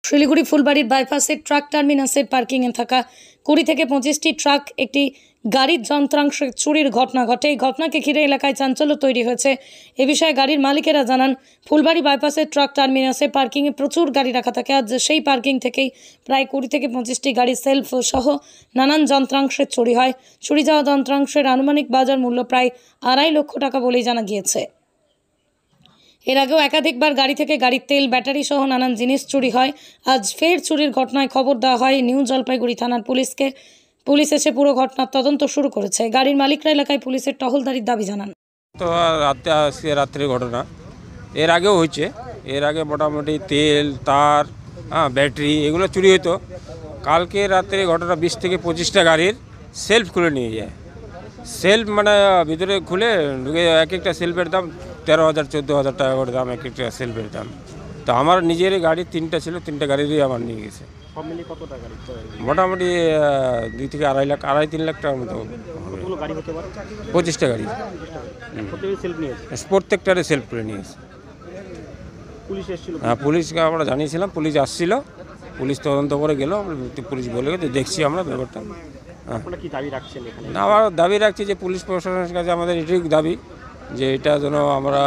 Siliguri ফুলবাড়ির বাইপাসে truck টার্মিনাসের পার্কিংয়ে থাকা 20 থেকে 25টি truck একটি গাড়ির যন্ত্রাংশ চুরির ঘটনা ঘটে। এই ঘটনাকে ঘিরে এলাকায় চাঞ্চল্য তৈরি হয়েছে। এ বিষয়ে গাড়ির মালিকেরা জানান, ফুলবাড়ি বাইপাসের ট্রাক টার্মিনাসে পার্কিংয়ে প্রচুর গাড়ি রাখা থাকে। আজ সেই পার্কিং থেকেই প্রায় 20 থেকে 25টি গাড়ির সেলফ সহ নানান যন্ত্রাংশের চুরি হয়। চুরি যাওয়া যন্ত্রাংশের আনুমানিক বাজার মূল্য প্রায় 2.5 লক্ষ টাকা বলেই জানা গিয়েছে। এর আগেও একাধিকবার গাড়ি থেকে গাড়ির তেল, ব্যাটারি সহ নানান জিনিস চুরি হয়। আজ ফের চুরির ঘটনায় খবর দেওয়া হয় নিউ জলপাইগুড়ি থানার পুলিশকে। পুলিশ এসে পুরো ঘটনার তদন্ত শুরু করেছে। গাড়ির মালিকরা এলাকায় পুলিশের টহলদারির দাবি জানান। তো রাত্রের ঘটনা এর আগেও হয়েছে। এর আগে মোটামুটি তেল, তার, ব্যাটারি এগুলো চুরি হতো। কালকে রাত্রে ঘটনা 20 থেকে 25টা গাড়ির সেলফ খুলে নিয়ে যায়। সেলফ মানে ভিতরে খুলে ঢুকে এক একটা সেলফের দাম 13,000 14,000 টাকা করে দাম, এক একটা সেলফের দাম। তো আমার নিজের গাড়ি 3টা ছিল, 3টা গাড়িরই আমার নিয়ে গেছে। মোটামুটি 2 থেকে 2.5 লাখ, 2.5-3 লাখ টাকার মতো হবে। 25টা গাড়ি প্রত্যেকটারে সেলফ করে নিয়ে গেছে। হ্যাঁ, পুলিশকে আমরা জানিয়েছিলাম, পুলিশ আসছিল, পুলিশ তদন্ত করে গেল। পুলিশ বলে গেছে, দেখছি আমরা ব্যাপারটা। আমার দাবি রাখছি যে পুলিশ প্রশাসনের কাছে আমাদের এটাই দাবি যে এটা যেন আমরা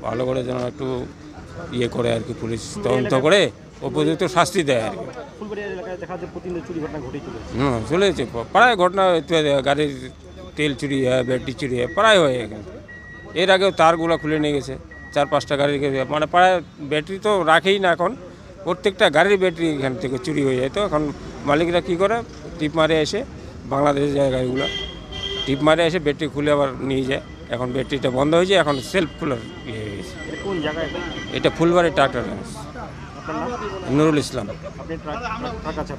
ভালো করে যেন একটু ইয়ে করে আর কি, পুলিশ তদন্ত করে উপযুক্ত শাস্তি দেয় আর কি। চলেছে প্রায় ঘটনা, গাড়ির তেল চুরি হয়, ব্যাটারি চুরি হয়, প্রায় হয়ে গেছে। এর আগেও তারগুলো খুলে নিয়ে গেছে 4-5টা গাড়ির, মানে প্রায় ব্যাটারি তো রাখেই না এখন, প্রত্যেকটা গাড়ির ব্যাটারি এখান থেকে চুরি হয়ে যায়। তো এখন মালিকরা কী করে, টিপ মারে এসে, বাংলাদেশের যায় গাড়িগুলো টিপ মারে এসে ব্যাটারি খুলে আবার নিয়ে যায়। এখন ব্যাটারিটা বন্ধ হয়েছে, এখন সেলফ খোলার ইয়ে হয়ে গেছে। এটা Phulbari truck terminus. Nurul Islam. Truck আছে।